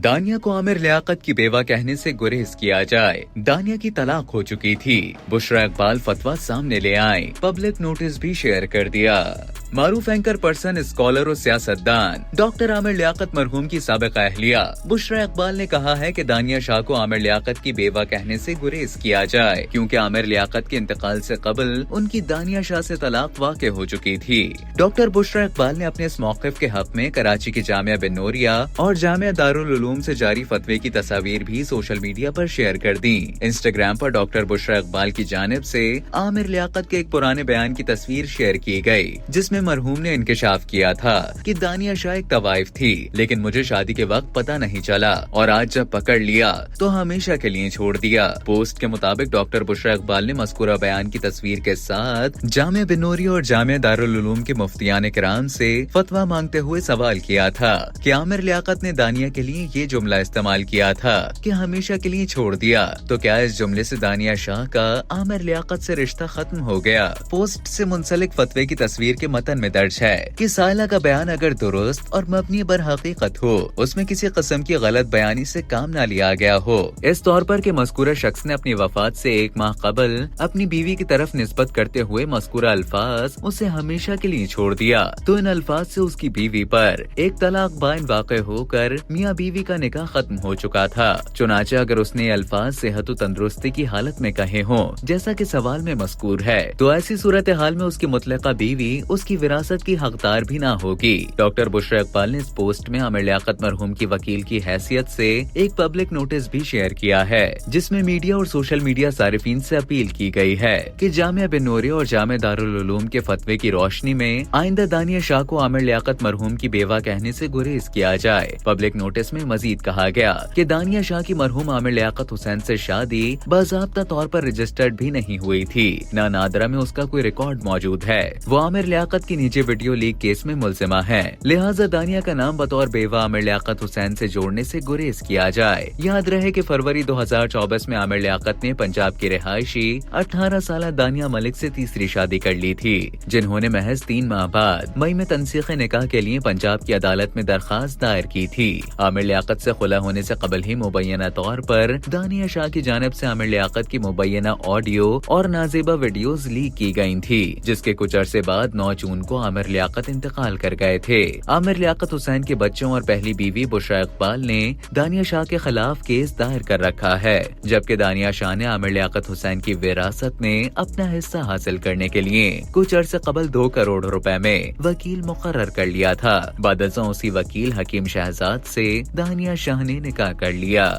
دانیہ کو عامر لیاقت کی بیوہ کہنے سے گریز کیا جائے۔ دانیہ کی طلاق ہو چکی تھی، بشریٰ اقبال فتویٰ سامنے لے آئیں، پبلک نوٹس بھی شیئر کر دیا۔ معروف اینکر پرسن، اسکالر اور سیاست دان ڈاکٹر عامر لیاقت مرحوم کی سابق اہلیہ بشریٰ اقبال نے کہا ہے کہ دانیہ شاہ کو عامر لیاقت کی بیوہ کہنے سے گریز کیا جائے، کیونکہ عامر لیاقت کے انتقال سے قبل ان کی دانیہ شاہ سے طلاق واقع ہو چکی تھی۔ ڈاکٹر بشریٰ اقبال نے اپنے اس موقف کے حق میں کراچی کی جامعہ بن نوریہ اور جامعہ دارالعلوم سے جاری فتوے کی تصاویر بھی سوشل میڈیا پر شیئر کر دیں۔ انسٹاگرام پر ڈاکٹر بشریٰ اقبال کی جانب سے عامر لیاقت کے ایک پرانے بیان کی تصویر شیئر کی گئی، جس میں مرحوم نے انکشاف کیا تھا کہ دانیہ شاہ ایک طوائف تھی، لیکن مجھے شادی کے وقت پتہ نہیں چلا، اور آج جب پکڑ لیا تو ہمیشہ کے لیے چھوڑ دیا۔ پوسٹ کے مطابق ڈاکٹر بشریٰ اقبال نے مذکورہ بیان کی تصویر کے ساتھ جامعہ بن نوریہ اور جامعہ دارالعلوم کے مفتیان کرام سے فتویٰ مانگتے ہوئے سوال کیا تھا کہ عامر لیاقت نے دانیہ کے لیے یہ جملہ استعمال کیا تھا کہ ہمیشہ کے لیے چھوڑ دیا، تو کیا اس جملے سے دانیہ شاہ کا عامر لیاقت سے رشتہ ختم ہو گیا؟ پوسٹ سے منسلک فتوے کی تصویر کے متن میں درج ہے کہ سائلہ کا بیان اگر درست اور مبنی بر حقیقت ہو، اس میں کسی قسم کی غلط بیانی سے کام نہ لیا گیا ہو، اس طور پر کہ مذکورہ شخص نے اپنی وفات سے 1 ماہ قبل اپنی بیوی کی طرف نسبت کرتے ہوئے مذکورہ الفاظ اسے ہمیشہ کے لیے چھوڑ دیا، تو ان الفاظ سے اس کی بیوی پر ایک طلاق بائن واقع ہو کر میاں بیوی کا نکاح ختم ہو چکا تھا۔ چنانچہ اگر اس نے یہ الفاظ صحت و تندرستی کی حالت میں کہے ہوں، جیسا کہ سوال میں مذکور ہے، تو ایسی صورتحال میں اس کی مطلقہ بیوی اس کی وراثت کی حقدار بھی نہ ہوگی۔ ڈاکٹر بشریٰ اقبال نے اس پوسٹ میں عامر لیاقت مرحوم کی وکیل کی حیثیت سے ایک پبلک نوٹس بھی شیئر کیا ہے، جس میں میڈیا اور سوشل میڈیا صارفین سے اپیل کی گئی ہے کہ جامعہ بن نوریہ اور جامعہ دارالعلوم کے فتوے کی روشنی میں آئندہ دانیہ شاہ کو عامر لیاقت مرحوم کی بیوہ کہنے سے گریز کیا جائے۔ پبلک نوٹس میں مزید کہا گیا کہ دانیہ شاہ کی مرحوم عامر لیاقت حسین سے شادی باضابطہ طور پر رجسٹرڈ بھی نہیں ہوئی تھی، نہ نادرہ میں اس کا کوئی ریکارڈ موجود ہے۔ وہ عامر لیاقت کی نجی ویڈیو لیک کیس میں ملزمہ ہے، لہٰذا دانیہ کا نام بطور بیوہ عامر لیاقت حسین سے جوڑنے سے گریز کیا جائے۔ یاد رہے کہ فروری 2024 میں عامر لیاقت نے پنجاب کی رہائشی 18 سالہ دانیہ ملک سے تیسری شادی کر لی تھی، جنہوں نے محض 3 ماہ بعد مئی میں تنسیخ نکاح کے لیے پنجاب کی عدالت میں درخواست دائر کی تھی۔ عامر لیاقت سے خلا ہونے سے قبل ہی مبینہ طور پر دانیہ شاہ کی جانب سے عامر لیاقت کی مبینہ آڈیو اور نازیبہ ویڈیوز لیک کی گئی تھی، جس کے کچھ عرصے بعد 9 جون کو عامر لیاقت انتقال کر گئے تھے۔ عامر لیاقت حسین کے بچوں اور پہلی بیوی بشریٰ اقبال نے دانیہ شاہ کے خلاف کیس دائر کر رکھا ہے، جبکہ دانیہ شاہ نے عامر لیاقت حسین کی وراثت میں اپنا حصہ حاصل کرنے کے لیے کچھ عرصے قبل 2 کروڑ روپے میں وکیل مقرر کر لیا تھا۔ بعد ازاں اسی وکیل حکیم شہزاد سے دانیہ شاہ نے نکاح کر لیا۔